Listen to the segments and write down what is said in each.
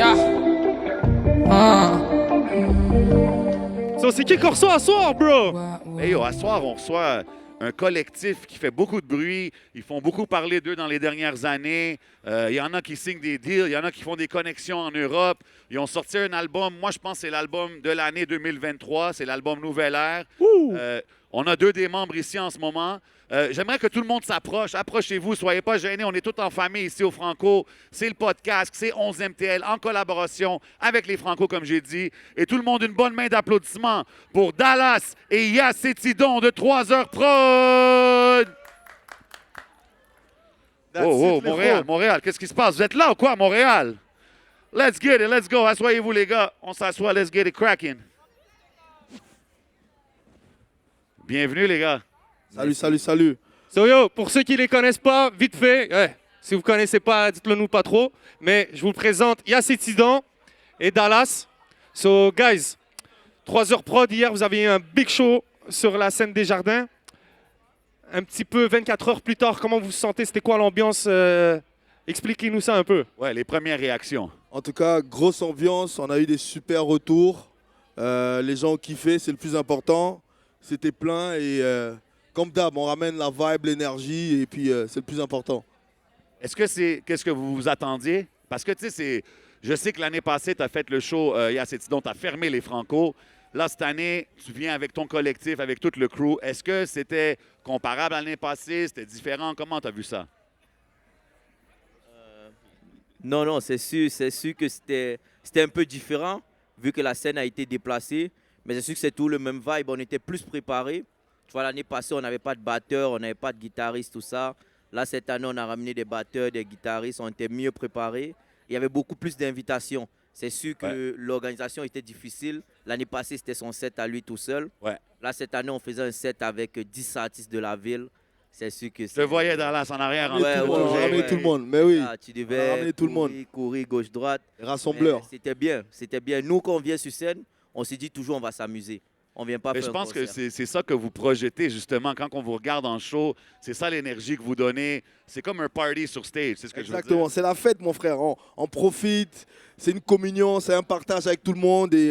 Yeah. So, c'est qui qu'on reçoit à soir, bro? Hey, à soir, on reçoit un collectif qui fait beaucoup de bruit. Ils font beaucoup parler d'eux dans les dernières années. Il y en a qui signent des deals, il y en a qui font des connexions en Europe. Ils ont sorti un album. Moi, je pense que c'est l'album de l'année 2023. C'est l'album Nouvelle Ère. On a 2 des membres ici en ce moment. J'aimerais que tout le monde s'approche. Approchez-vous, soyez pas gênés. On est tous en famille ici au Franco. C'est le podcast, c'est 11 MTL en collaboration avec les Franco, comme j'ai dit. Et tout le monde, une bonne main d'applaudissements pour Dallas et Yacetidon de 3 heures prod. Oh, Montréal, qu'est-ce qui se passe? Vous êtes là ou quoi, Montréal? Let's get it, let's go. Assoyez-vous, les gars. On s'assoit, let's get it cracking. Bienvenue, les gars. Salut. So, yo, pour ceux qui ne les connaissent pas, vite fait, si vous ne connaissez pas, dites-le nous pas trop, mais je vous présente Yacetidon et Dallas. So, guys, 3 heures prod, hier, vous avez eu un big show sur la scène des Jardins. Un petit peu 24 heures plus tard, comment vous vous sentez? C'était quoi l'ambiance? Expliquez-nous ça un peu. Ouais, les premières réactions. En tout cas, grosse ambiance. On a eu des super retours. Les gens ont kiffé, c'est le plus important. C'était plein et comme d'hab, on ramène la vibe, l'énergie et puis c'est le plus important. Qu'est-ce que vous vous attendiez? Parce que, tu sais, je sais que l'année passée, tu as fait le show Yacetidon, tu as fermé les Franco. Là, cette année, tu viens avec ton collectif, avec tout le crew. Est-ce que c'était comparable à l'année passée? C'était différent? Comment tu as vu ça? Non, c'est sûr que c'était un peu différent, vu que la scène a été déplacée. Mais c'est sûr que c'est tout le même vibe. On était plus préparés. Tu vois, l'année passée, on n'avait pas de batteur, on n'avait pas de guitariste, tout ça. Là, cette année, on a ramené des batteurs, des guitaristes. On était mieux préparés. Il y avait beaucoup plus d'invitations. C'est sûr que l'organisation était difficile. L'année passée, c'était son set à lui tout seul. Ouais. Là, cette année, on faisait un set avec 10 artistes de la ville. C'est sûr que Je te voyais dans en arrière. On a ramené tout le monde, mais oui. Ah, tu devais tout le monde. courir gauche-droite. Rassembleur. C'était bien. Nous, quand on vient sur scène, on se dit toujours on va s'amuser. On vient pas Mais faire je pense un que concert. c'est ça que vous projetez, justement, quand on vous regarde en show. C'est ça l'énergie que vous donnez. C'est comme un party sur stage, c'est ce que je veux Exactement, dire. c'est la fête, mon frère. On profite, c'est une communion, c'est un partage avec tout le monde et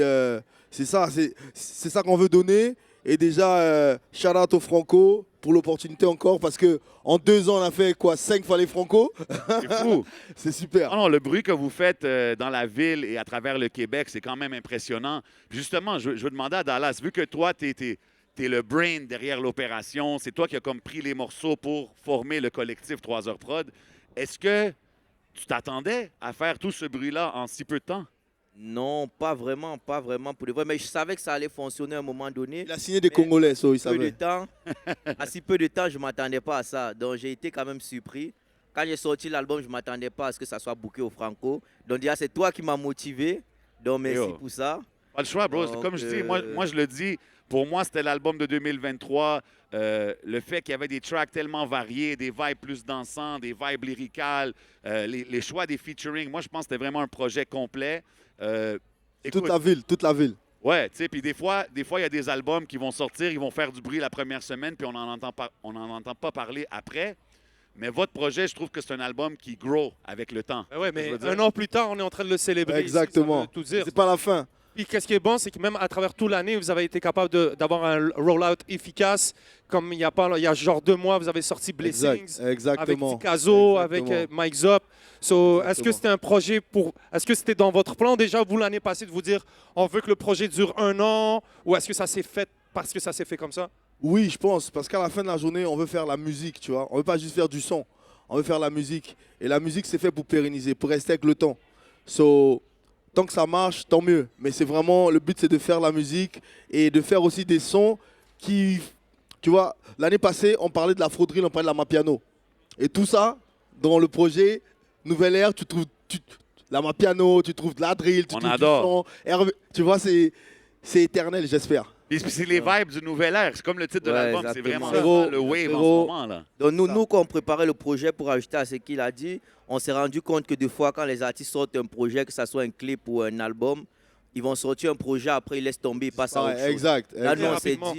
c'est ça qu'on veut donner. Et déjà, shout out au Franco pour l'opportunité encore parce que en 2 ans, on a fait quoi, 5 fois les Franco. C'est fou. C'est super. Non, le bruit que vous faites dans la ville et à travers le Québec, c'est quand même impressionnant. Justement, je veux demander à Dallas, vu que toi, tu es le brain derrière l'opération, c'est toi qui as comme pris les morceaux pour former le collectif 3 heures prod, est-ce que tu t'attendais à faire tout ce bruit-là en si peu de temps? Non, pas vraiment pour de vrai. Mais je savais que ça allait fonctionner à un moment donné. Il a signé des Congolais, ça, il savait. À si peu de temps, je ne m'attendais pas à ça. Donc j'ai été quand même surpris. Quand j'ai sorti l'album, je ne m'attendais pas à ce que ça soit booké au Franco. Donc déjà, c'est toi qui m'as motivé. Donc merci pour ça. Pas le choix, bro. Donc, comme je dis, moi, je le dis, pour moi, c'était l'album de 2023. Le fait qu'il y avait des tracks tellement variés, des vibes plus dansants, des vibes lyricales, les choix des featuring, moi, je pense que c'était vraiment un projet complet. Écoute, Toute la ville. ouais, tu sais, puis des fois, il y a des albums qui vont sortir, ils vont faire du bruit la première semaine, puis on n'en entend pas parler après. Mais votre projet, je trouve que c'est un album qui grow avec le temps. Ouais, mais un an plus tard, on est en train de le célébrer. Exactement. Ça veut tout dire. C'est pas la fin. Puis qu'est-ce qui est bon, c'est que même à travers toute l'année, vous avez été capable d'avoir un roll-out efficace. Comme il y a genre 2 mois, vous avez sorti Blessings Exactement. avec Tikazo, Exactement. avec Mike Zop. So, est-ce que c'était un projet est-ce que c'était dans votre plan déjà, vous, l'année passée, de vous dire on veut que le projet dure 1 an? Ou est-ce que ça s'est fait parce que ça s'est fait comme ça? Oui, je pense, parce qu'à la fin de la journée, on veut faire la musique, tu vois. On veut pas juste faire du son, on veut faire la musique. Et la musique, c'est fait pour pérenniser, pour rester avec le temps. So, tant que ça marche, tant mieux. Mais c'est vraiment, le but, c'est de faire la musique et de faire aussi des sons qui, tu vois, l'année passée, on parlait de la frauderie, on parlait de la Mapiano. Et tout ça, dans le projet Nouvelle Ère, tu trouves la Mapiano, tu trouves de la drill, tu On trouves adore. du son. Tu vois, c'est éternel, j'espère. Puis c'est les vibes du Nouvel Air. C'est comme le titre de Ouais, l'album. C'est exactement. vraiment le wave en ce moment, là. Donc nous, quand on préparait le projet, pour ajouter à ce qu'il a dit, on s'est rendu compte que des fois, quand les artistes sortent un projet, que ce soit un clip ou un album, ils vont sortir un projet, après ils laissent tomber, ils passent à autre chose. Exact. Là, nous, Rapidement.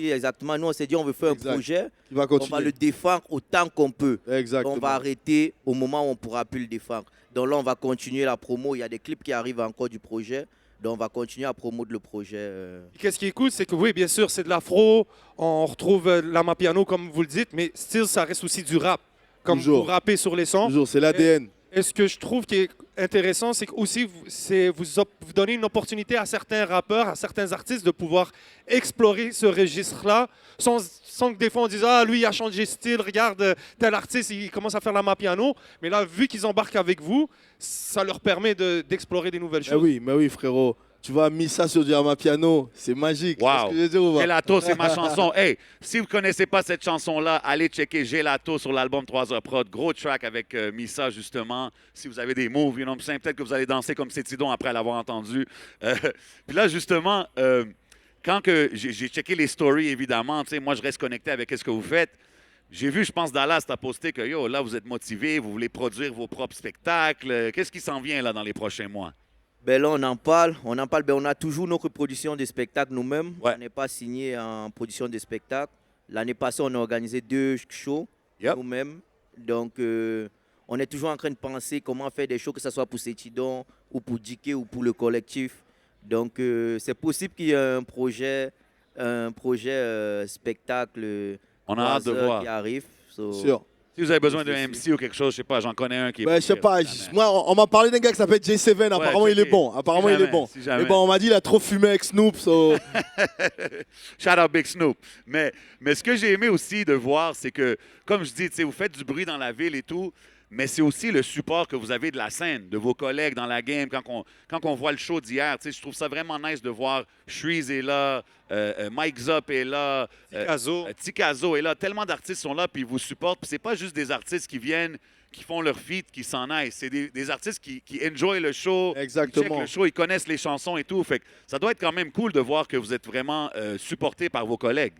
on s'est dit, on veut faire un projet, Il va on continuer. va le défendre autant qu'on peut. Exactement. On va arrêter au moment où on ne pourra plus le défendre. Donc là, on va continuer la promo. Il y a des clips qui arrivent encore du projet. Donc on va continuer à promouvoir le projet. Qu'est-ce qui est cool, c'est que oui, bien sûr, c'est de l'afro, on retrouve l'amapiano comme vous le dites, mais still, ça reste aussi du rap, comme Toujours. vous rappez sur les sons. Toujours, c'est l'ADN. Et ce que je trouve qui est intéressant, c'est que aussi vous donnez une opportunité à certains rappeurs, à certains artistes de pouvoir explorer ce registre-là, sans que des fois on dise ah lui il a changé de style, regarde tel artiste il commence à faire l'amapiano, mais là vu qu'ils embarquent avec vous, ça leur permet d'explorer des nouvelles choses. Mais oui, frérot. Tu vois, mis ça sur du amapiano, c'est magique. Wow. C'est ce que je veux dire ou pas? Gelato, c'est ma chanson. Hey, si vous ne connaissez pas cette chanson-là, allez checker Gelato sur l'album 3h Prod. Gros track avec Missa, justement. Si vous avez des moves, peut-être que vous allez danser comme Cétidon après l'avoir entendu. Puis là, justement, quand que j'ai checké les stories, évidemment, moi, je reste connecté avec ce que vous faites. J'ai vu, je pense, Dallas t'a posté que, yo, là, vous êtes motivé, vous voulez produire vos propres spectacles. Qu'est-ce qui s'en vient, là, dans les prochains mois? Ben là, on en parle. Ben, on a toujours notre production de spectacles nous-mêmes. Ouais. On n'est pas signé en production de spectacles. L'année passée, on a organisé 2 shows Yep. nous-mêmes. Donc, on est toujours en train de penser comment faire des shows, que ce soit pour Cétidon ou pour Diké ou pour le collectif. Donc, c'est possible qu'il y ait un projet spectacle On a hâte de voir. qui arrive. So, Sûr. Si vous avez besoin d'un C'est MC ou quelque chose, je sais pas, j'en connais un qui est. Ben, je sais pas, moi on m'a parlé d'un gars qui s'appelle J7, apparemment il est checké. bon. Apparemment Si il est jamais, bon. si jamais. Mais bon, on m'a dit il a trop fumé avec Snoop. So... Shout out Big Snoop. Mais ce que j'ai aimé aussi de voir, c'est que, comme je dis, tu sais, vous faites du bruit dans la ville et tout, mais c'est aussi le support que vous avez de la scène, de vos collègues dans la game. Quand on voit le show d'hier, tu sais, je trouve ça vraiment nice de voir Shreeze est là, Mike Zop est là, Tikazo est là. Tellement d'artistes sont là, puis ils vous supportent. Puis c'est pas juste des artistes qui viennent, qui font leur feat, qui s'en aillent. C'est des artistes qui enjoy le show, Exactement. qui checkent le show, ils connaissent les chansons et tout. Fait que ça doit être quand même cool de voir que vous êtes vraiment supporté par vos collègues.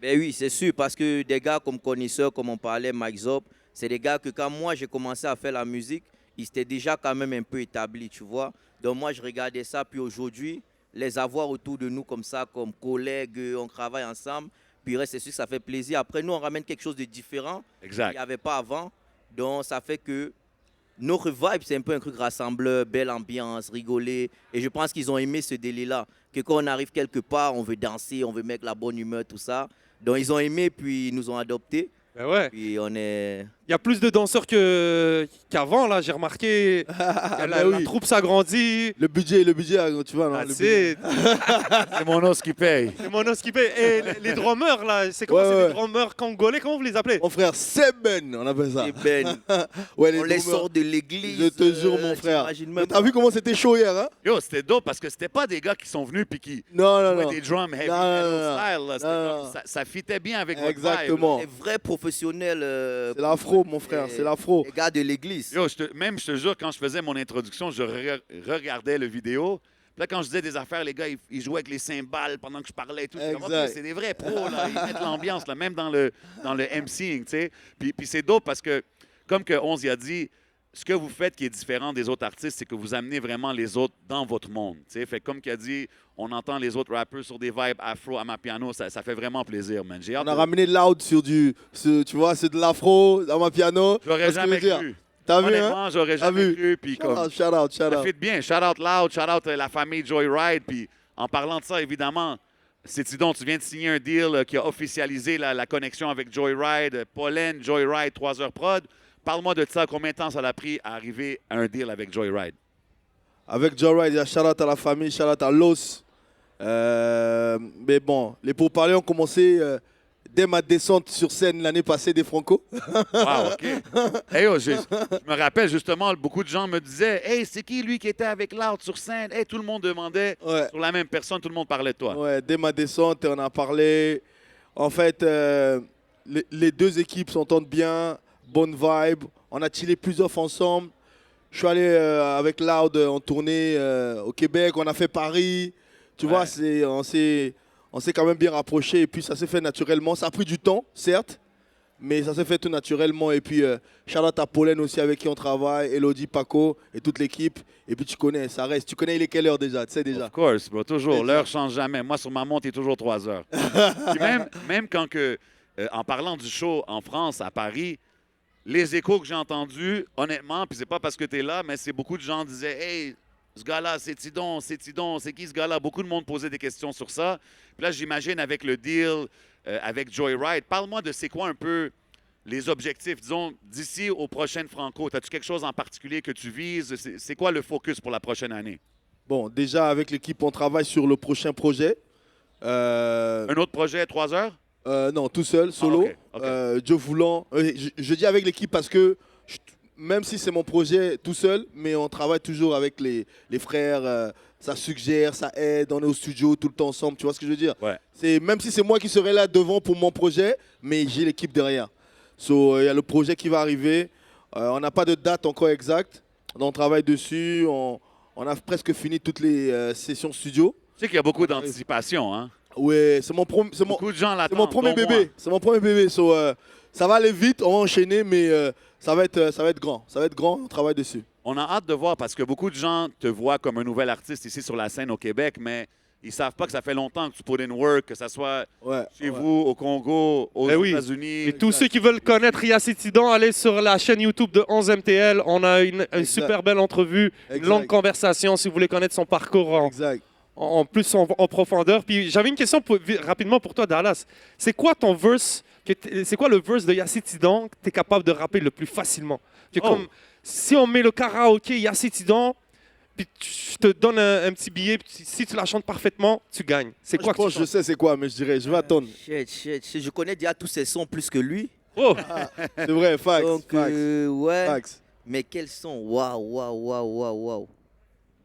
Ben oui, c'est sûr, parce que des gars comme Connaisseur, comme on parlait, Mike Zop, c'est des gars que quand moi j'ai commencé à faire la musique, ils étaient déjà quand même un peu établis, tu vois. Donc moi je regardais ça, puis aujourd'hui, les avoir autour de nous comme ça, comme collègues, on travaille ensemble, puis c'est sûr que ça fait plaisir. Après, nous on ramène quelque chose de différent qu'il Exact. n'y avait pas avant. Donc ça fait que notre vibe, c'est un peu un truc rassembleur, belle ambiance, rigoler. Et je pense qu'ils ont aimé ce délai-là. Que quand on arrive quelque part, on veut danser, on veut mettre la bonne humeur, tout ça. Donc ils ont aimé, puis ils nous ont adoptés. Ben ouais. Puis on est... Il y a plus de danseurs qu'avant, là, j'ai remarqué. La Ben oui. troupe s'agrandit. Le budget, tu vois, non, Ah, le budget. c'est C'est mon os qui paye. mon os qui paye. Et les drummers, là, c'est comment Ouais, c'est ouais. des drummers congolais, comment vous les appelez? Mon frère, Seben, on appelle ça. Et Ben, Ouais, on les drummers. sort de l'église. Je te jure, mon frère. t'imagines Mais même t'as vu comment c'était chaud hier, hein? Yo, c'était dope parce que c'était pas des gars qui sont venus puis qui Non, non, jouaient non. des drums heavy Non, metal non, non. style. là. C'était Non, comme- non. ça fitait bien avec votre vibe. Exactement. les vrais professionnels. C'est l'afro, mon frère, c'est l'afro. Les gars de l'église. Yo, je te jure, quand je faisais mon introduction, je regardais le vidéo. Puis là, quand je disais des affaires, les gars, ils jouaient avec les cymbales pendant que je parlais et tout. J'étais comme, Exact. OK, c'est des vrais pros, là. Ils mettent l'ambiance, là, même dans le MCing, tu sais. Puis c'est dope parce que, comme que Onze y a dit, ce que vous faites qui est différent des autres artistes, c'est que vous amenez vraiment les autres dans votre monde, tu sais. Fait que comme qu'il a dit, on entend les autres rappeurs sur des vibes afro, amapiano, ça fait vraiment plaisir, man. J'ai hâte On a de- ramené Loud tu vois, c'est de l'afro, dans ma piano. J'aurais jamais cru. T'as vu, hein? Honnêtement, j'aurais T'as jamais vu? cru. Puis comme, Shout out. ça fit bien. Shout out Loud, shout out la famille Joyride. Puis en parlant de ça, évidemment, Cétidon, tu viens de signer un deal qui a officialisé la connexion avec Joyride. Pollen, Joyride, 3h Prod. Parle-moi de ça. Combien de temps ça a pris à arriver à un deal avec Joyride? Avec Joyride, il y a shout out à la famille, shout out à Los. Mais bon, les pourparlers ont commencé dès ma descente sur scène l'année passée des Franco. Wow, OK. Hey, yo, je me rappelle justement, beaucoup de gens me disaient « Hey, c'est qui lui qui était avec Loud sur scène? » Hey, tout le monde demandait Ouais. sur la même personne, tout le monde parlait de toi. Ouais, dès ma descente, on a parlé. En fait, les deux équipes s'entendent bien, bonne vibe. On a chillé plusieurs fois ensemble. Je suis allé avec Loud en tournée au Québec, on a fait Paris. Tu vois, on s'est quand même bien rapproché et puis ça s'est fait naturellement. Ça a pris du temps, certes, mais ça s'est fait tout naturellement. Et puis, Charlotte à Pollen aussi avec qui on travaille, Elodie, Paco et toute l'équipe. Et puis, tu connais, ça reste. Tu connais, il est quelle heure déjà, tu sais déjà. Of course, bro, toujours. Déjà. L'heure change jamais. Moi, sur ma montre, il est toujours 3 heures. Puis même quand que, en parlant du show en France, à Paris, les échos que j'ai entendus, honnêtement, puis c'est pas parce que tu es là, mais c'est beaucoup de gens disaient « Hey, ce gars-là, c'est Tidon, c'est qui ce gars-là? » Beaucoup de monde posait des questions sur ça. Puis là, j'imagine avec le deal, avec Joyride, parle-moi de c'est quoi un peu les objectifs, disons, d'ici aux prochaines Franco. As-tu quelque chose en particulier que tu vises? C'est quoi le focus pour la prochaine année? Bon, déjà, avec l'équipe, on travaille sur le prochain projet. Un autre projet, 3 heures? Non, tout seul, solo. Ah, ok. Dieu voulant. Je dis avec l'équipe parce que même si c'est mon projet tout seul, mais on travaille toujours avec les frères. Ça suggère, ça aide. On est au studio tout le temps ensemble. Tu vois ce que je veux dire? Ouais. Même si c'est moi qui serai là devant pour mon projet, mais j'ai l'équipe derrière. Il y a le projet qui va arriver. On n'a pas de date encore exacte. On travaille dessus. On a presque fini toutes les sessions studio. Tu sais qu'il y a beaucoup d'anticipation, hein? Ouais, c'est mon Beaucoup de gens l'attendent. c'est mon premier dont bébé. C'est mon premier bébé. Ça va aller vite, on va enchaîner, mais ça va être grand. Ça va être grand, on travaille dessus. On a hâte de voir parce que beaucoup de gens te voient comme un nouvel artiste ici sur la scène au Québec, mais ils savent pas que ça fait longtemps que tu put in work, que ça soit chez vous, au Congo, aux États-Unis. Et tous ceux qui veulent connaître Yacine Tidon, allez sur la chaîne YouTube de 11MTL. On a une super belle entrevue, une longue conversation si vous voulez connaître son parcours Exact. en plus en profondeur. Puis j'avais une question rapidement pour toi, Dallas. C'est quoi ton verse, c'est quoi le verse de Yacine Tidon que tu es capable de rapper le plus facilement? Comme, si on met le karaoké Yacine Tidon, puis je te donne un petit billet, puis si tu la chantes parfaitement, tu gagnes. C'est quoi Je pense que je sais c'est quoi, mais je dirais, je vais attendre. Shit. Je connais déjà tous ses sons plus que lui. Oh, C'est vrai, facts. Donc, ouais. Facts. Mais quels sons? Waouh.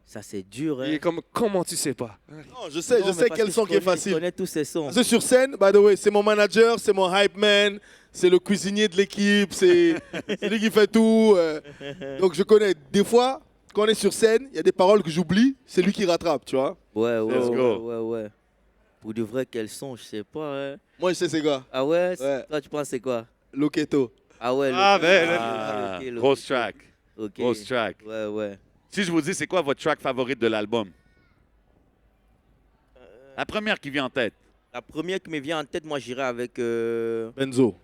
Ça, c'est dur, hein. il est comme, comment tu sais pas? Non, je sais Non, mais parce quel que son qui est Je facile. connais tous ses sons. Parce que sur scène, by the way, c'est mon manager, c'est mon hype man, c'est le cuisinier de l'équipe, c'est lui qui fait tout. Donc je connais. Des fois, quand on est sur scène, il y a des paroles que j'oublie, c'est lui qui rattrape, tu vois. Let's go. Ouais. Pour de vrai, quels sons? Je sais pas, hein. Moi, je sais c'est quoi. Ah ouais? Ouais. Toi, tu penses c'est quoi? Loketo. Ah ouais. Grosse track. Ok. Grosse track. Ouais. Si je vous dis, c'est quoi votre track favorite de l'album? La première qui vient en tête. La première qui me vient en tête, moi, j'irai avec Benzo.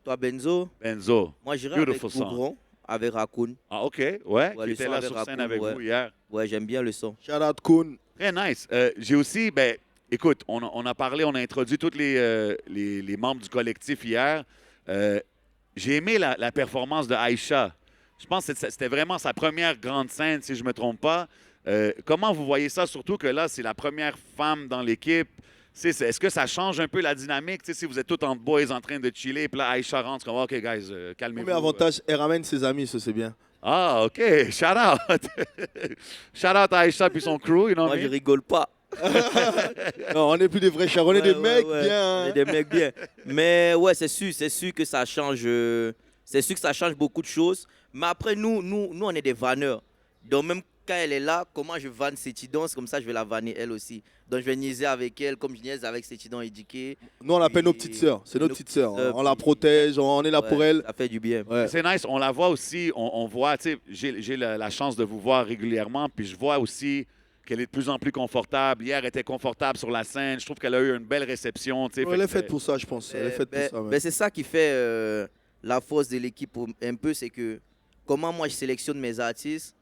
toi, Benzo. Benzo. Moi, j'irai avec Beautiful song. Bougron, avec Raccoon. Ah, OK. Ouais. Ouais, Qui le était son là avec sur scène Raccoon, avec ouais. vous hier. Ouais, j'aime bien le son. Shout out Kun. Très nice. J'ai aussi, écoute, on a parlé, on a introduit tous les membres du collectif hier. J'ai aimé la performance de Aïcha. Je pense que c'était vraiment sa première grande scène, si je ne me trompe pas. Comment vous voyez ça, surtout que là, c'est la première femme dans l'équipe? Est-ce que ça change un peu la dynamique? Si vous êtes tous en boys en train de chiller, puis là, Aïcha rentre, comme, OK, guys, calmez-vous. Premier avantage, elle ramène ses amis, ça c'est bien. Ah, OK. Shout out. Shout out à Aïcha puis son crew. You know Moi, what I je mean? rigole pas. Non, on n'est plus des vrais chers, on est des mecs Ouais. bien. On hein. est des mecs bien. Mais ouais, c'est sûr que ça change. C'est sûr que ça change beaucoup de choses. Mais après, nous on est des vanneurs. Donc même quand elle est là, comment je vanne Sétidon, c'est comme ça que je vais la vanner elle aussi. Donc je vais niaiser avec elle comme je niaise avec Sétidon éduqué. Nous, on l'appelle nos Et- petites sœurs. C'est nos nos petites sœurs. petites sœurs, On la puis- protège, on est là pour elle. Ça fait du bien. Ouais. C'est nice. On la voit aussi. On voit, tu sais, j'ai la chance de vous voir régulièrement. Puis je vois aussi qu'elle est de plus en plus confortable. Hier, elle était confortable sur la scène. Je trouve qu'elle a eu une belle réception. Tu sais. Elle est Fait faite que pour ça, je pense. Elle est faite pour ça. ouais. C'est ça qui fait la force de l'équipe un peu, c'est que comment moi je sélectionne mes artistes,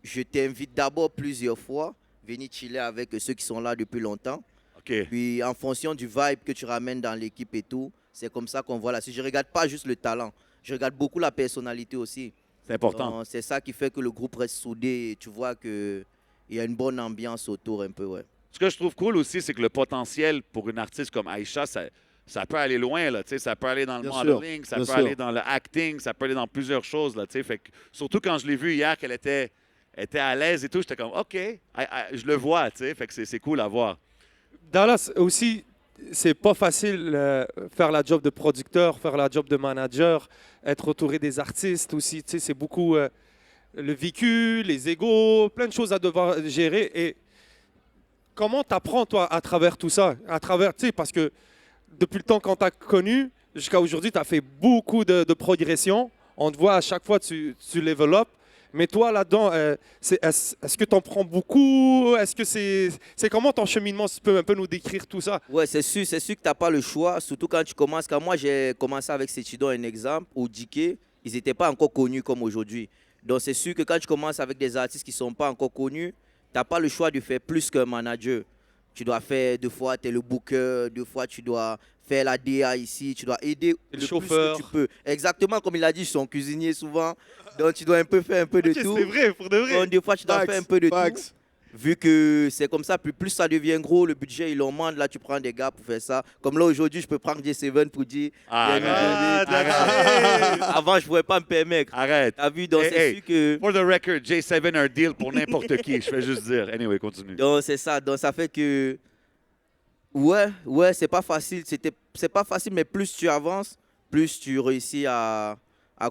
je t'invite d'abord plusieurs fois, venir chiller avec ceux qui sont là depuis longtemps. OK. Puis en fonction du vibe que tu ramènes dans l'équipe et tout, c'est comme ça qu'on voit la suite. Je ne regarde pas juste le talent, je regarde beaucoup la personnalité aussi. C'est important. Donc, c'est ça qui fait que le groupe reste soudé et tu vois qu'il y a une bonne ambiance autour un peu. Ouais. Ce que je trouve cool aussi, c'est que le potentiel pour une artiste comme Aïcha, ça peut aller loin. Là, tu sais, ça peut aller dans le Bien sûr, modeling, ça bien peut sûr. aller dans le acting, ça peut aller dans plusieurs choses. Là, tu sais. Fait que, surtout quand je l'ai vue hier, qu'elle était à l'aise et tout, j'étais comme OK, je le vois. Tu sais. Fait que c'est cool à voir. Dallas aussi, c'est pas facile faire la job de producteur, faire la job de manager, être entouré des artistes aussi. Tu sais, c'est beaucoup le vécu, les égos, plein de choses à devoir gérer. Et comment tu apprends, toi, à travers tout ça? À travers, tu sais, parce que depuis le temps qu'on t'a connu jusqu'à aujourd'hui, tu as fait beaucoup de progression. On te voit à chaque fois, tu level up. Mais toi, là-dedans, est-ce que tu en prends beaucoup? Est-ce que c'est comment ton cheminement? Si tu peux un peu nous décrire tout ça? Ouais, c'est sûr que tu n'as pas le choix, surtout quand tu commences. Quand moi, j'ai commencé avec Setidon, un exemple, ou Dike, ils n'étaient pas encore connus comme aujourd'hui. Donc, c'est sûr que quand tu commences avec des artistes qui ne sont pas encore connus, tu n'as pas le choix de faire plus qu'un manager. Tu dois faire, deux fois, tu es le booker, deux fois, tu dois faire la DA ici, tu dois aider Le le chauffeur. plus que tu peux. Exactement comme il a dit, ils sont cuisiniers souvent. Donc, tu dois un peu faire un peu de Ok, tout. c'est vrai, pour de vrai. Donc, des fois, tu dois Facts, faire un peu de tout. facts. Vu que c'est comme ça, plus ça devient gros, le budget, il augmente. Là, tu prends des gars pour faire ça. Comme là, aujourd'hui, je peux prendre J7 pour dire... Arrête. Arrête. Avant, je ne pouvais pas me permettre. Arrête. T'as vu, donc c'est sûr que... For the record, J7 un deal pour n'importe qui. Je vais juste dire. Anyway, continue. Donc, c'est ça. Donc, ça fait que... Ouais, c'est pas facile. C'est pas facile, mais plus tu avances, plus tu réussis à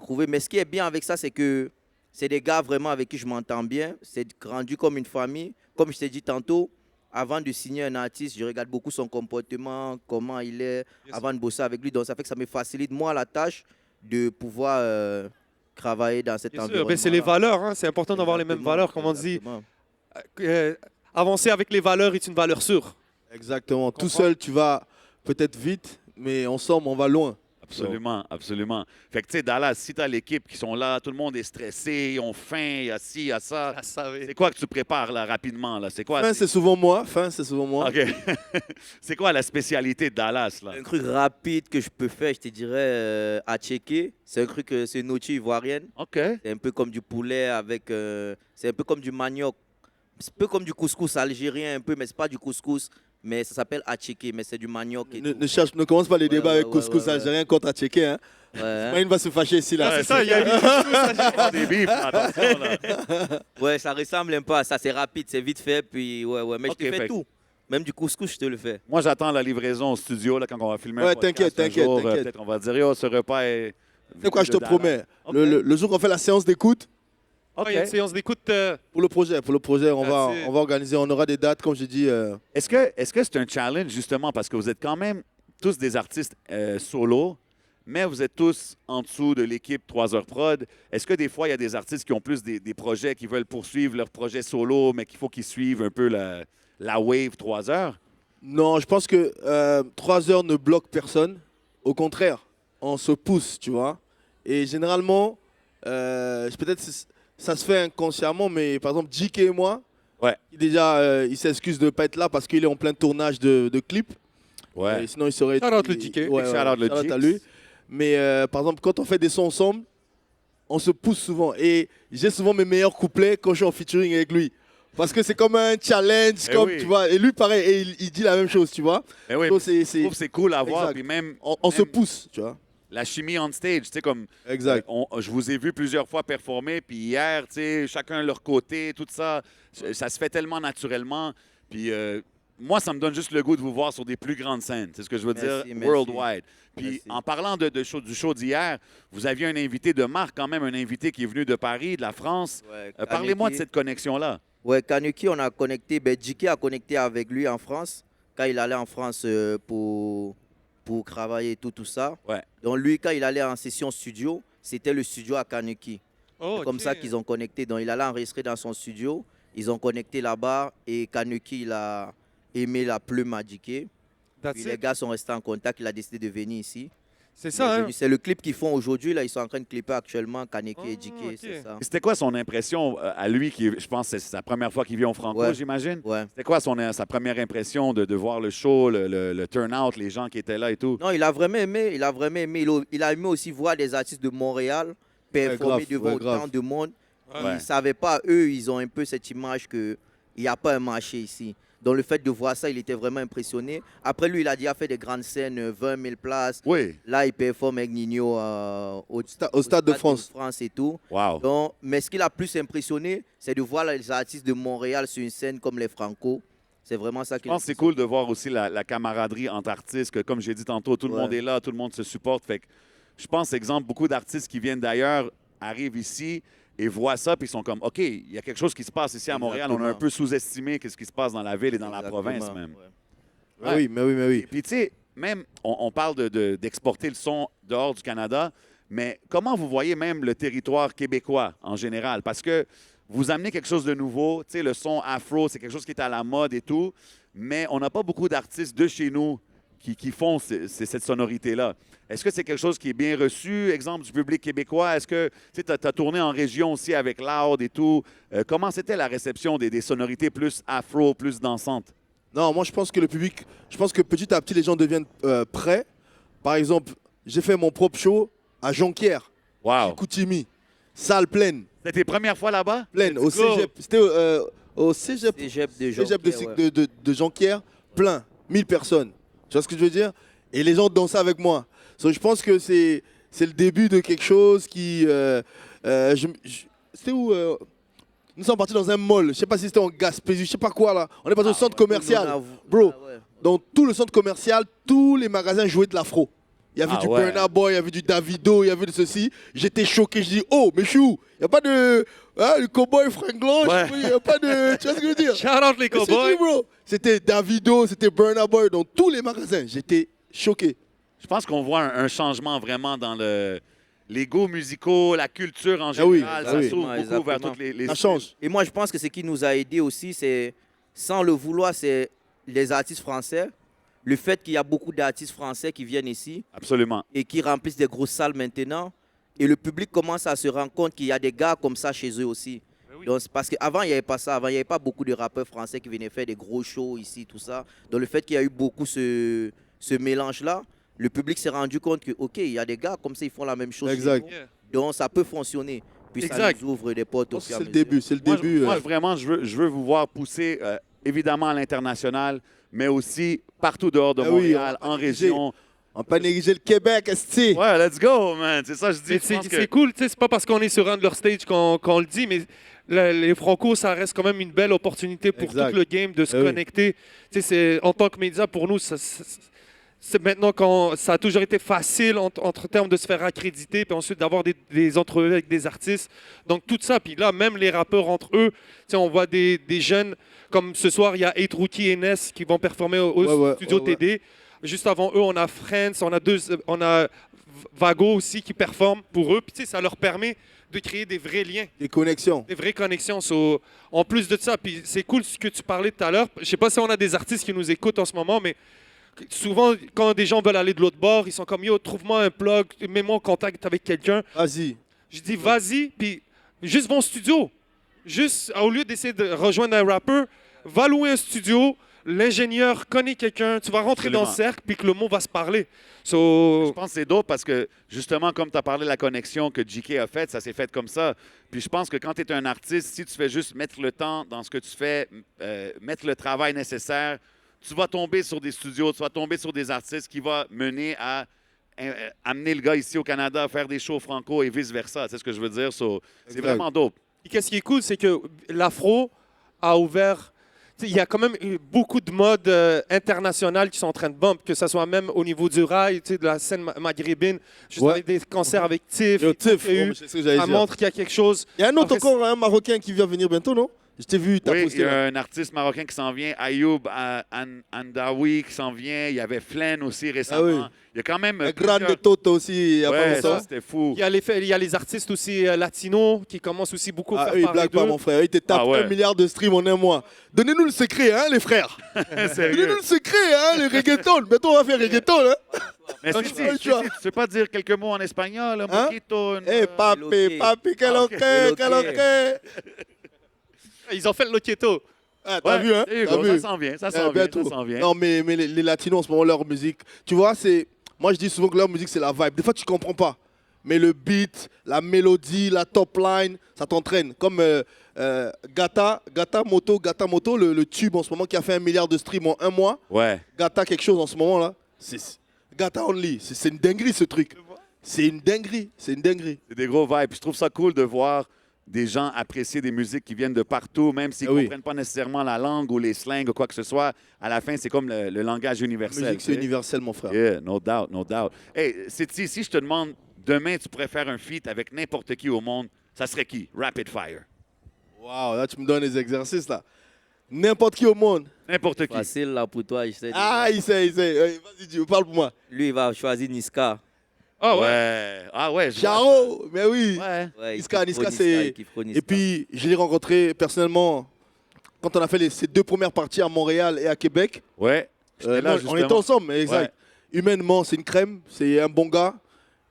trouver. Mais ce qui est bien avec ça, c'est que c'est des gars vraiment avec qui je m'entends bien. C'est rendu comme une famille. Comme je t'ai dit tantôt, avant de signer un artiste, je regarde beaucoup son comportement, comment il est, avant de bosser avec lui. Donc, ça fait que ça me facilite, moi, la tâche de pouvoir travailler dans cet Bien sûr, environnement. ben, c'est les valeurs, hein. C'est important d'avoir les mêmes valeurs, comme on dit. Exactement. Avancer avec les valeurs est une valeur sûre. Exactement. Tout Comprends. seul, tu vas peut-être vite, mais ensemble, on va loin. Absolument, absolument. Fait que, tu sais, Dallas, si tu as l'équipe qui sont là, tout le monde est stressé, ils ont faim, il y a ci, il y a ça. C'est quoi que tu prépares là, rapidement? Là? C'est quoi? Fin, c'est souvent moi. Fin, c'est souvent moi. OK. C'est quoi la spécialité de Dallas? Là? Un truc rapide que je peux faire, je te dirais, à checker. C'est un truc, c'est une nourriture ivoirienne. OK. C'est un peu comme du poulet avec... c'est un peu comme du manioc. C'est un peu comme du couscous algérien, un peu, mais c'est pas du couscous. Mais ça s'appelle atchiké, mais c'est du manioc et tout. Ne commence pas les débats avec ouais, couscous ouais. algérien contre Atchéké. Hein. Ouais, Il va se fâcher ici. Là. C'est ça, il y a une Pas des bifs, attention. Là. ouais, ça ressemble un peu à ça. C'est rapide, c'est vite fait. Puis, ouais. Mais Ok, je te fais fait. tout. Même du couscous, je te le fais. Moi, j'attends la livraison au studio là, quand on va filmer Ouais, un podcast. t'inquiète, un jour, t'inquiète. Peut-être on va dire, yo, ce repas est... C'est quoi, je te de Dallas. promets. Ok. Le jour qu'on fait la séance d'écoute, Il y a une séance d'écoute. pour le projet, on va That's it. organiser, on aura des dates, comme je dis. Est-ce que c'est un challenge, justement, parce que vous êtes quand même tous des artistes solo, mais vous êtes tous en dessous de l'équipe 3 heures prod. Est-ce que des fois, il y a des artistes qui ont plus des projets, qui veulent poursuivre leur projet solo, mais qu'il faut qu'ils suivent un peu la wave 3 heures? Non, je pense que 3 heures ne bloquent personne. Au contraire, on se pousse, tu vois. Et généralement, peut-être ça se fait inconsciemment, mais par exemple, JK et moi, Ouais. déjà, il s'excuse de ne pas être là parce qu'il est en plein tournage de clip. Ouais. Et sinon, il serait. Shout out le JK. Ouais, Shout out le shout out à Jix. lui. Mais par exemple, quand on fait des sons ensemble, on se pousse souvent. Et j'ai souvent mes meilleurs couplets quand je suis en featuring avec lui. Parce que c'est comme un challenge, Eh comme, oui. tu vois. Et lui, pareil, et il dit la même chose, tu vois. Mais oui, Donc, je trouve que c'est cool à voir. Exact. Puis même, On se même pousse, tu vois. la chimie on stage, tu sais, comme Exact. je vous ai vu plusieurs fois performer, puis hier, tu sais, chacun leur côté, tout ça, ça se fait tellement naturellement. Puis moi, ça me donne juste le goût de vous voir sur des plus grandes scènes. C'est ce que je veux Merci, dire, merci. worldwide. Puis Merci. en parlant du show d'hier, vous aviez un invité de marque quand même, un invité qui est venu de Paris, de la France. Ouais, Parlez-moi de Kaneki. cette connexion-là. Ouais, Kanuki, on a connecté. JK a connecté avec lui en France, quand il allait en France pour travailler tout ça. Ouais. Donc lui, quand il allait en session studio, c'était le studio à Kanuki. Oh, C'est comme ça qu'ils ont connecté. Donc il allait enregistrer dans son studio. Ils ont connecté là-bas et Kanuki, il a aimé la plume à JK. Puis les gars sont restés en contact. Il a décidé de venir ici. C'est Il est ça, hein? venu. C'est le clip qu'ils font aujourd'hui. Là, ils sont en train de clipper actuellement Kanuki et Oh, JK. ok. C'est ça. C'était quoi son impression à lui, je pense que c'est sa première fois qu'il vient au Franco, Ouais. j'imagine? Ouais. C'était quoi sa première impression de voir le show, le turn-out, les gens qui étaient là et tout? Non, il a vraiment aimé. Il a vraiment aimé. Il a aimé aussi voir des artistes de Montréal performer grave, devant ouais, autant grave. de monde. Ouais. Ils ne savaient pas, eux, ils ont un peu cette image qu'il n'y a pas un marché ici. Donc le fait de voir ça, il était vraiment impressionné. Après lui, il a déjà fait des grandes scènes, 20 000 places. Oui. Là, il performe avec Nino au Stade de France. et tout. Wow. Donc, mais ce qui l'a plus impressionné, c'est de voir les artistes de Montréal sur une scène comme les Franco. C'est vraiment ça qui Je pense que c'est cool de voir aussi la camaraderie entre artistes, que comme j'ai dit tantôt, tout le Ouais. monde est là, tout le monde se supporte. Fait que je pense, exemple, beaucoup d'artistes qui viennent d'ailleurs arrivent ici et voient ça, puis ils sont comme, OK, il y a quelque chose qui se passe ici à Montréal. On a un Exactement. peu sous-estimé ce qui se passe dans la ville et dans la Exactement, province même. ouais. Mais oui, mais oui, mais Et oui. puis, tu sais, même, on parle d'exporter le son dehors du Canada, Mais comment vous voyez même le territoire québécois en général? Parce que vous amenez quelque chose de nouveau. Tu sais, le son afro, c'est quelque chose qui est à la mode et tout. Mais on n'a pas beaucoup d'artistes de chez nous qui font cette sonorité-là. Est-ce que c'est quelque chose qui est bien reçu, exemple du public québécois? Est-ce que tu as tourné en région aussi avec Loud et tout? Comment c'était la réception des sonorités plus afro, plus dansantes? Non, moi je pense que le public, je pense que petit à petit les gens deviennent prêts. Par exemple, j'ai fait mon propre show à Jonquière, Wow! Chicoutimi, salle pleine, C'était tes premières fois là-bas? pleine, au Let's go. cégep. C'était au cégep, Cégep de cégep Jonquière, ouais. de Jonquière, plein, 1000 personnes. Tu vois ce que je veux dire? Et les gens dansaient avec moi. So, je pense que c'est le début de quelque chose qui... c'était où nous sommes partis dans un mall. Je sais pas si c'était en Gaspésie, je sais pas quoi là. On est parti au centre commercial. Bro, Ah ouais. dans tout le centre commercial, tous les magasins jouaient de l'afro. Il y avait Ah du ouais. Burna Boy, il y avait du Davido, il y avait de ceci. J'étais choqué. Je dis, oh, mais je suis où? Il n'y a pas de. Hein, le cowboy fringlant, Ouais. il n'y a pas de. Tu vois ce que je veux dire? Shout out les Mais c'est cowboys. qui, bro? C'était Davido, c'était Burna Boy dans tous les magasins. J'étais choqué. Je pense qu'on voit un changement vraiment dans les goûts musicaux, la culture en Ah oui, général. ah Ça oui. s'ouvre beaucoup vers Exactement. toutes les Ça change. Et moi, je pense que ce qui nous a aidé aussi, c'est, sans le vouloir, c'est les artistes français. Le fait qu'il y a beaucoup d'artistes français qui viennent ici Absolument. et qui remplissent des grosses salles maintenant. Et le public commence à se rendre compte qu'il y a des gars comme ça chez eux aussi. oui. Donc, c'est parce qu'avant, il n'y avait pas ça. Avant, il n'y avait pas beaucoup de rappeurs français qui venaient faire des gros shows ici, tout ça. Donc, le fait qu'il y a eu beaucoup ce mélange-là, le public s'est rendu compte que, OK, il y a des gars comme ça, ils font la même chose. chez Exact. nous. Yeah. Donc, ça peut fonctionner. Puis ça Exact. nous ouvre des portes Je au pense que fur et c'est à le mesure. début. C'est le Moi, début. moi, vraiment, je veux vous voir pousser évidemment à l'international, mais aussi partout dehors de Ah oui, Montréal, on va en négliger. région. On peut pas négliger le Québec, esti. Ouais, let's go, man. C'est ça, je dis. Mais Je pense que- c'est cool, tu sais, c'est pas parce qu'on est sur un de leurs stages qu'on le dit, mais les Franco, ça reste quand même une belle opportunité pour Exact. tout le game de se Ah oui. connecter. Tu sais, en tant que média, pour nous, c'est maintenant quand ça a toujours été facile entre termes de se faire accréditer, puis ensuite d'avoir des entrevues avec des artistes. Donc tout ça, puis là, même les rappeurs entre eux, tu sais, on voit des jeunes, comme ce soir, il y a 8 Rookie et Ness qui vont performer au Ouais, studio ouais. TD. Juste avant eux, on a Friends, on a Vago aussi qui performe pour eux. Puis tu sais, ça leur permet de créer des vrais liens, Des connexions. des vraies connexions. So, en plus de ça, puis c'est cool ce que tu parlais tout à l'heure. Je sais pas si on a des artistes qui nous écoutent en ce moment, mais souvent, quand des gens veulent aller de l'autre bord, ils sont comme, yo, trouve-moi un plug, mets-moi en contact avec quelqu'un. Vas-y. Je dis, vas-y, puis juste va au studio. Juste, au lieu d'essayer de rejoindre un rappeur, va louer un studio. L'ingénieur connaît quelqu'un, tu vas rentrer dans le Absolument. cercle, puis que le mot va se parler. Je So, pense que c'est dope parce que, justement, comme tu as parlé de la connexion que JK a faite, ça s'est fait comme ça. Puis je pense que quand tu es un artiste, si tu fais juste mettre le temps dans ce que tu fais, mettre le travail nécessaire, tu vas tomber sur des studios, tu vas tomber sur des artistes qui vont mener à amener le gars ici au Canada à faire des shows franco et vice-versa. C'est ce que je veux dire. So, c'est Exact. vraiment dope. et qu'est-ce qui est cool, c'est que l'afro a ouvert. Tu sais, il y a quand même eu beaucoup de modes internationales qui sont en train de bump, que ce soit même au niveau du rail, tu sais, de la scène maghrébine, juste Ouais. avec des concerts avec Tiff. Yo, Tiff, il y a eu- oh, c'est ce que j'allais ça dire. montre qu'il y a quelque chose. Il y a un autre Après, encore, un Marocain qui vient venir bientôt, non? Je t'ai vu, t'as Oui, il posté y a là. un artiste marocain qui s'en vient, Ayoub Andawi qui s'en vient. Il y avait Flen aussi récemment. Ah oui. Il y a quand même. Un grand de Toto aussi, il y a pas Ouais, longtemps. ça, c'était fou. Il y a les artistes aussi latinos qui commencent aussi beaucoup à Ah, faire eux, ils parler blaguent pas, d'eux. mon frère. Ils te tapent Ah ouais. 1 milliard de streams en un mois. Donnez-nous le secret, hein, les frères. Sérieux. Donnez-nous le secret, hein, les reggaeton. Bientôt, on va faire reggaeton, hein. Mais Donc, si, tu vois, si, tu vois. tu sais pas dire quelques mots en espagnol, un Hein? poquito, Eh, papi, Loquet. papi, quel Ah, ok, ok. quel ok. Ils ont fait le Loqueto. Ah, t'as vu, hein? there you T'as go, vu? ça s'en vient, ça Eh, s'en vient, bientôt. ça s'en vient. Non, mais les latinos, en ce moment, leur musique, tu vois, c'est. Moi, je dis souvent que leur musique, c'est la vibe. Des fois, tu comprends pas. Mais le beat, la mélodie, la top line, ça t'entraîne. Comme Gata Moto, le tube en ce moment qui a fait 1 milliard de streams en un mois. Ouais. Gata quelque chose en ce moment là. Gata Only. C'est une dinguerie ce truc. C'est une dinguerie. C'est une dinguerie. C'est des gros vibes. Puis je trouve ça cool de voir des gens apprécier des musiques qui viennent de partout, même s'ils Ah ne oui. comprennent pas nécessairement la langue ou les slangs ou quoi que ce soit. À la fin, c'est comme le langage La universel. musique, tu c'est sais. universel, mon frère. Yeah, no doubt, no doubt. Hey, si je te demande, demain, tu pourrais faire un feat avec n'importe qui au monde, ça serait qui? Rapid fire. Waouh, là, tu me donnes des exercices là. N'importe qui au monde. N'importe qui. Facile là pour toi, je sais. Ah, il sait. Vas-y, parle pour moi. Lui, il va choisir Niska. Ah ouais. Ah ouais, je vois Charo, mais oui. ça. Ouais. Ouais, Niska, il kiffe Niska, trop c'est- il kiffe trop Et Niska. puis, je l'ai rencontré personnellement quand on a fait ces 2 premières parties à Montréal et à Québec. Ouais. J'étais là, Non, on était justement. ensemble, mais exact. Humainement, c'est une crème, c'est un bon gars.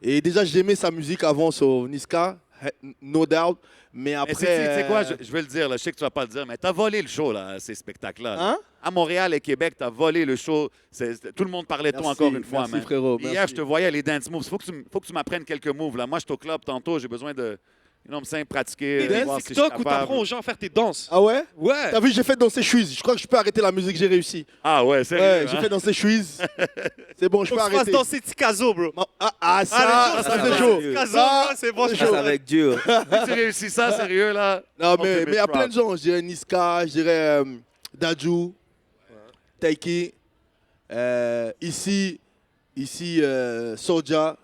Et déjà, j'aimais sa musique avant sur Niska, no doubt. Mais Mais après. tu sais quoi, je vais le dire, là, je sais que tu vas pas le dire, mais t'as volé le show, là, à ces spectacles-là. là. Hein? À Montréal et Québec, t'as volé le show. Tout le monde parlait de toi Merci, encore une fois, merci, man. frérot, Hier, merci. je te voyais les dance moves. Faut que tu m'apprennes quelques moves, là. Moi, je suis au club tantôt, j'ai besoin de, pratiquer, Et voir si je suis TikTok où capable. t'apprends aux gens à faire tes danses. Ah ouais? Ouais. T'as vu, j'ai fait danser Chuiz. Je crois que je peux arrêter la musique, j'ai réussi. Ah ouais, sérieux, Ouais, hein? j'ai fait danser Chuiz. C'est bon, je Faut peux que tu fasses arrêter. danser Tikazo, bro. Ça, ça, c'est ça, chaud. Tikazo, Ça, c'est bon. c'est Ça, chaud. ça va être dur. Si tu réussis ça, sérieux, là. Non, on te mais met il y a plein de props. gens. Je dirais Niska, je dirais Daju, Taiki, ici Soja.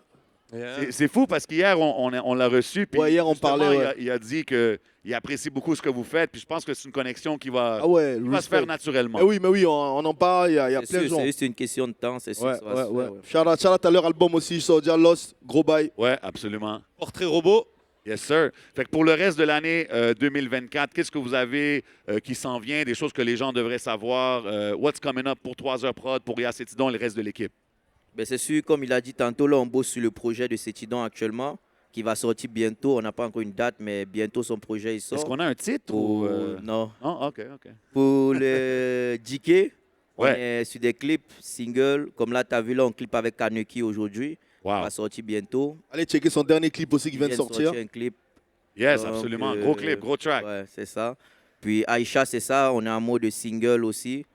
C'est fou parce qu'hier, on l'a reçu. Puis Ouais, hier, on justement, parlait, ouais. il a dit qu'il apprécie beaucoup ce que vous faites. Puis je pense que c'est une connexion qui va, Ah ouais, qui va se faire naturellement. Mais oui, on en parle. Il y a C'est plein de sûr, gens. c'est juste une question de temps, c'est sûr. Ouais, ça va se ouais. faire, ouais. Shout out à leur album aussi, Soja, Lost, gros bail. Ouais, absolument. Portrait robot. Yes, sir. Fait que pour le reste de l'année 2024, qu'est-ce que vous avez qui s'en vient, des choses que les gens devraient savoir? What's coming up pour 3 heures prod, pour Ria Cétidon et le reste de l'équipe? Ben, c'est sûr, comme il a dit tantôt, là, on bosse sur le projet de Cétidon actuellement, qui va sortir bientôt. On n'a pas encore une date, mais bientôt son projet il sort. Est-ce qu'on a un titre? Pour- Ou, Non. Non? OK. Pour le DK, on Ouais. est sur des clips, singles. Comme là, tu as vu, là, on clip avec Kaneki aujourd'hui. Wow. Il va sortir bientôt. Allez checker son dernier clip aussi qui vient de Il sortir. un clip. Yes, Donc, absolument. Gros clip, gros track. Ouais, c'est ça. Puis Aïcha, c'est ça. On est en mode single aussi.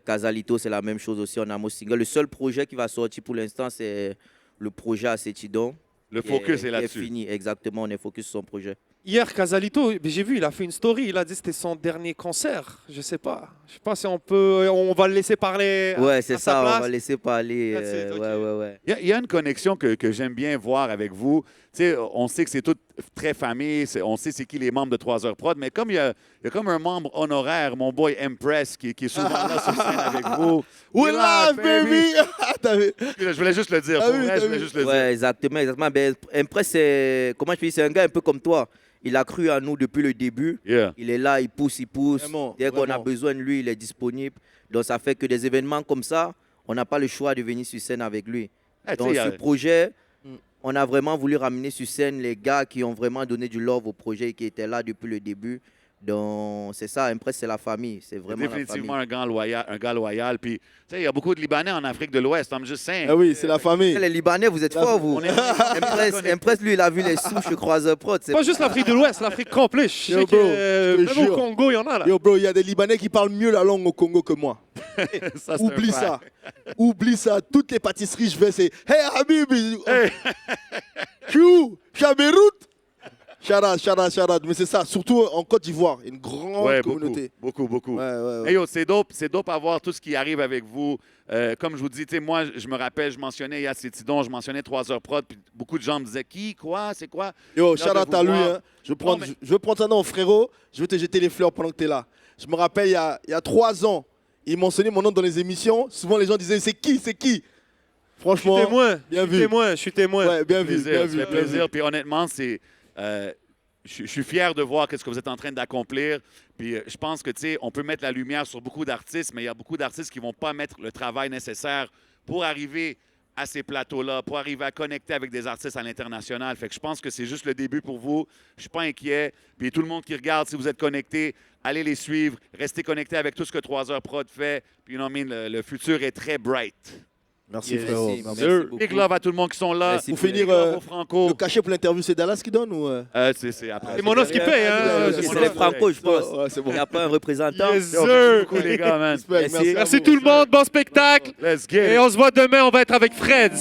Casalito, c'est la même chose aussi. On est en mode single. Le seul projet qui va sortir pour l'instant, c'est le projet Acétidon. Le qui focus qui est là-dessus. fini, exactement. On est focus sur son projet. Hier, Casalito, j'ai vu, il a fait une story. Il a dit que c'était son dernier concert. Je sais pas si on va le laisser parler. Ouais, à c'est sa ça. On place. va laisser parler. That's it, ok. Ouais. Il y a une connexion que j'aime bien voir avec vous. Tu sais, on sait que c'est tout très famille, on sait c'est qui les membres de 3 heures prod, mais comme il y a comme un membre honoraire, mon boy Empress, qui est souvent là sur scène avec vous. We love, baby! T'as vu? Je voulais juste le dire. Ah Pour oui, vrai, t'as je voulais vu. juste le dire. Ouais, exactement. Ben, Impress, comment je peux dire, c'est un gars un peu comme toi. Il a cru à nous depuis le début. Yeah. Il est là, il pousse. Vraiment, Dès qu'on a vraiment. besoin de lui, il est disponible. Donc ça fait que des événements comme ça, on n'a pas le choix de venir sur scène avec lui. Ah, tu Donc sais, ce projet, on a vraiment voulu ramener sur scène les gars qui ont vraiment donné du love au projet et qui étaient là depuis le début. Donc c'est ça, Impress, c'est la famille. C'est vraiment définitivement la famille. un gars loyal. Puis, tu sais, il y a beaucoup de Libanais en Afrique de l'Ouest. I'm just saying. Ah oui, c'est la famille. Les Libanais, vous êtes forts, vous. Impress, lui, il a vu les souches Croiseur Prod. C'est Pas juste l'Afrique de l'Ouest, l'Afrique complète. Je Yo, sais bro, que je te même au jure. Congo, il y en a là. Yo, bro, il y a des Libanais qui parlent mieux la langue au Congo que moi. Ça, c'est Oublie un fact. ça. Oublie ça. Toutes les pâtisseries, je vais, c'est Hey Habibi! Chou! Chabéroute! Shout out. Mais c'est ça, surtout en Côte d'Ivoire, une grande Ouais, communauté. beaucoup. Ouais. Hey, yo, c'est dope à voir tout ce qui arrive avec vous. Comme je vous dis, tu sais, moi, je me rappelle, je mentionnais Ria Cétidon, je mentionnais 3 heures prod, puis beaucoup de gens me disaient qui, quoi, c'est quoi? Yo, J'ai shout hâte de out vous à lui. voir. Hein. Non, mais- Je veux prendre ça, non, frérot. Je veux te jeter les fleurs pendant que tu es là. Je me rappelle, il y a 3 ans, il mentionnait mon nom dans les émissions. Souvent, les gens disaient c'est qui? Je suis Franchement, témoin. bien vu. Je suis témoin. Ouais, bien vu. Plaisir, Bien ça vu, fait bien vu. plaisir. Puis honnêtement, je suis fier de voir ce que vous êtes en train d'accomplir. Puis je pense que, tu sais, on peut mettre la lumière sur beaucoup d'artistes, mais il y a beaucoup d'artistes qui ne vont pas mettre le travail nécessaire pour arriver à ces plateaux-là, pour arriver à connecter avec des artistes à l'international. Fait que je pense que c'est juste le début pour vous. Je ne suis pas inquiet. Puis tout le monde qui regarde, si vous êtes connecté, allez les suivre. Restez connectés avec tout ce que 3 heures prod fait. Puis, you know what I mean, le futur est très bright. Merci, Yes, frérot. merci, Merci. merci beaucoup. Big love à tout le monde qui sont là. Merci Pour pour finir, Big love aux Franco. le cachet pour l'interview, c'est Dallas qui donne ou C'est après. C'est mon offre qui paye. Hein. c'est C'est C'est mon les offre. Franco, je pense. Ouais, c'est bon. Il n'y a pas un représentant. Yes, Yo, sir. merci beaucoup, les gars, man. Respect, Merci. à Merci vous. tout le monde. Bon spectacle. Let's get Et it. on se voit demain. On va être avec Fred.